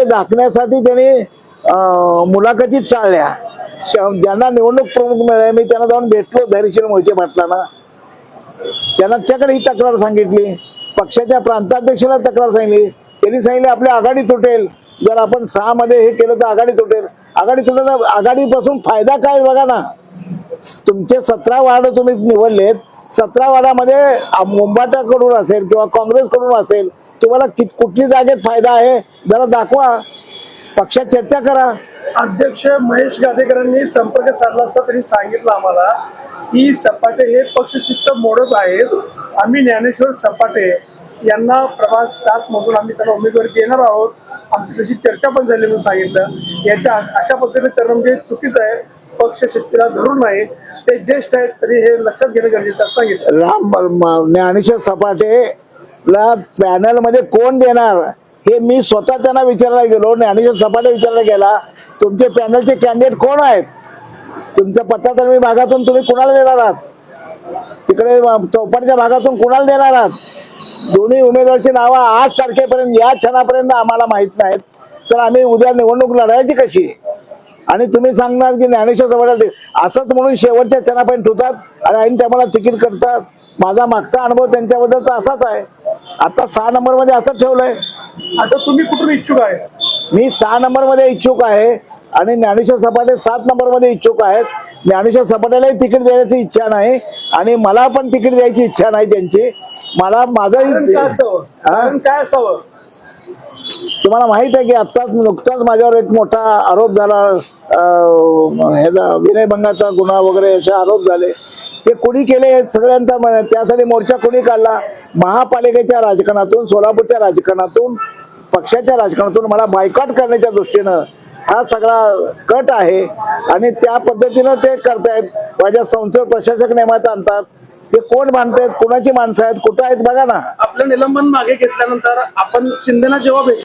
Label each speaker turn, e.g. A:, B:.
A: राखण्यासाठी त्यांनी मुलाखती चालल्या. ज्यांना निवडणूक प्रमुख मिळाले मी त्यांना जाऊन भेटलो धैर्यशील मोहिते पाटलांना. त्यांना त्याकडे ही तक्रार सांगितली, पक्षाच्या प्रांताध्यक्षाला तक्रार सांगितली. त्यांनी सांगितले आपली आघाडी तुटेल, जर आपण 6 मध्ये हे केलं तर आघाडी तुटेल. आघाडी तुटेल तर आघाडीपासून फायदा काय बघा ना. तुमचे 17 वार्ड तुम्ही निवडलेत, 17 वार्डामध्ये मुंबाटाकडून असेल किंवा काँग्रेसकडून असेल, तुम्हाला कुठली जागेत फायदा आहे जरा दाखवा, पक्षात चर्चा करा.
B: अध्यक्ष महेश गादेकरांनी संपर्क साधला असता त्यांनी सांगितलं आम्हाला की सपाटे हे पक्षशिस्त मोडत आहेत. आम्ही ज्ञानेश्वर सपाटे यांना प्रभाग 7 मधून आम्ही त्यांना उमेदवारी देणार आहोत, आमची तशी चर्चा पण झाली म्हणून सांगितलं. याच्या अशा पद्धतीने करणं म्हणजे चुकीचं आहे. पक्ष शिस्तीला धरून नाही, ते ज्येष्ठ आहेत तरी हे लक्षात घेणं गरजेचं असं सांगितलं.
A: ज्ञानेश्वर सपाटेला पॅनल मध्ये कोण देणार हे मी स्वतः त्यांना विचारायला गेलो. ज्ञानेश्वर सपाटे विचारायला गेला तुमचे पॅनलचे कॅन्डिडेट कोण आहेत, तुमच्या पथातर्फी भागातून तुम्ही कुणाला देणार आहात, तिकडे चौपाटीच्या भागातून कुणाला देणार आहात. दोन्ही उमेदवाराची नावं आज तारखेपर्यंत या क्षणापर्यंत आम्हाला माहित नाहीत, तर आम्ही उद्या निवडणूक लढायची कशी. आणि तुम्ही सांगणार की ज्ञानेश्वर सपाटे असंच म्हणून शेवटच्या क्षणापर्यंत होतात आणि ऐन टायमाला तिकीट करतात. माझा मागचा अनुभव त्यांच्याबद्दल तर असाच आहे. आता 6 नंबर मध्ये असं ठेवलंय.
B: आता तुम्ही कुठून इच्छुक आहे?
A: मी 6 नंबर मध्ये इच्छुक आहे आणि ज्ञानेश्वर सपाटे 7 नंबर मध्ये इच्छुक आहेत. ज्ञानेश्वर सपाटेलाही तिकीट द्यायची इच्छा नाही आणि मला पण तिकीट द्यायची इच्छा नाही त्यांची. मला माझं
B: काय असावं
A: तुम्हाला माहित आहे की आत्ताच नुकताच माझ्यावर एक मोठा आरोप झाला, ह्याचा विनयभंगाचा गुन्हा वगैरे असे आरोप झाले. ते कोणी केले सगळ्यांचा, त्यासाठी मोर्चा कोणी काढला. महापालिकेच्या राजकारणातून, सोलापूरच्या राजकारणातून, पक्षाच्या राजकारणातून मला बायकॉट करण्याच्या दृष्टीनं हा सगळा कट आहे आणि त्या पद्धतीनं ते करतायत. माझ्या संस्थेवर प्रशासक नेमत आणतात. ते कोण मानतायत, कोणाची माणसं आहेत, कुठं आहेत बघा ना.
B: आपलं निलंबन मागे घेतल्यानंतर आपण शिंदेना जेव्हा भेट